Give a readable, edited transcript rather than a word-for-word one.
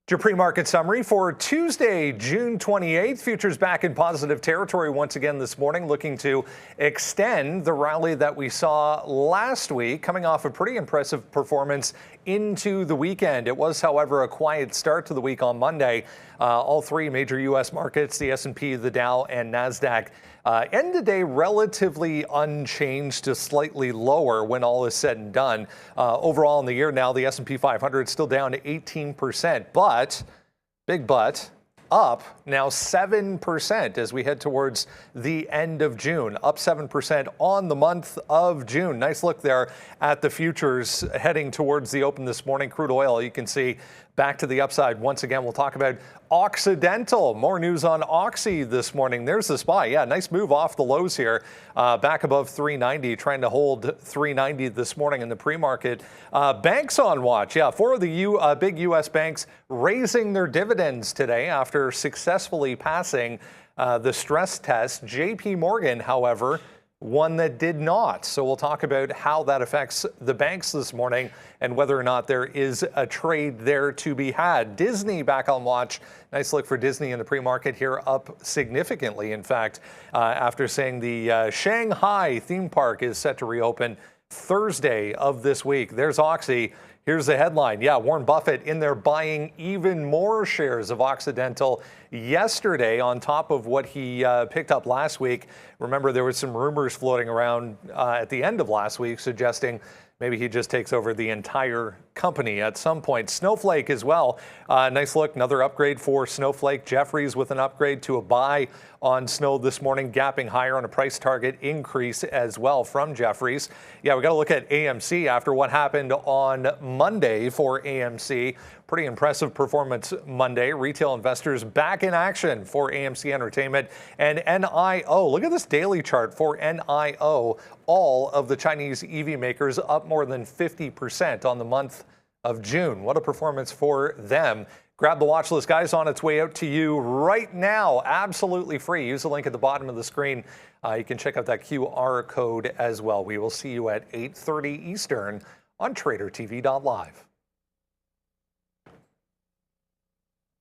Your pre-market summary for Tuesday, June 28th. Futures back in positive territory once again this morning, looking to extend the rally that we saw last week, coming off a pretty impressive performance into the weekend. It was, however, a quiet start to the week on Monday. All three major U.S. markets, the S&P, the Dow, and NASDAQ, end the day relatively unchanged to slightly lower when all is said and done. Overall in the year now, the S&P 500 still down to 18%, but, big but, up now 7% as we head towards the end of June, up 7% on the month of June. Nice look there at the futures heading towards the open this morning. Crude oil, you can see back to the upside. Once again, we'll talk about Occidental. More news on OXY this morning. There's the SPY. Yeah, nice move off the lows here. Back above 390, trying to hold 390 this morning in the pre-market. Banks on watch. Yeah, four of the big U.S. banks raising their dividends today after successfully passing the stress test. JP Morgan, however, one that did not. So we'll talk about how that affects the banks this morning and whether or not there is a trade there to be had. Disney back on watch. Nice look for Disney in the pre-market here, up significantly, in fact, after saying the Shanghai theme park is set to reopen Thursday of this week. There's OXY. Here's the headline. Yeah, Warren Buffett in there buying even more shares of Occidental yesterday on top of what he picked up last week. Remember, there was some rumors floating around at the end of last week suggesting maybe he just takes over the entire company at some point. Snowflake as well. Nice look. Another upgrade for Snowflake. Jefferies with an upgrade to a buy on Snow this morning, gapping higher on a price target increase as well from Jefferies. Yeah, we got to look at AMC after what happened on Monday for AMC. Pretty impressive performance Monday. Retail investors back in action for AMC Entertainment and NIO. Look at this daily chart for NIO. All of the Chinese EV makers up more than 50% on the month of June. What a performance for them. Grab the watch list, guys, on its way out to you right now. Absolutely free. Use the link at the bottom of the screen. You can check out that QR code as well. We will see you at 8:30 Eastern on TraderTV.Live.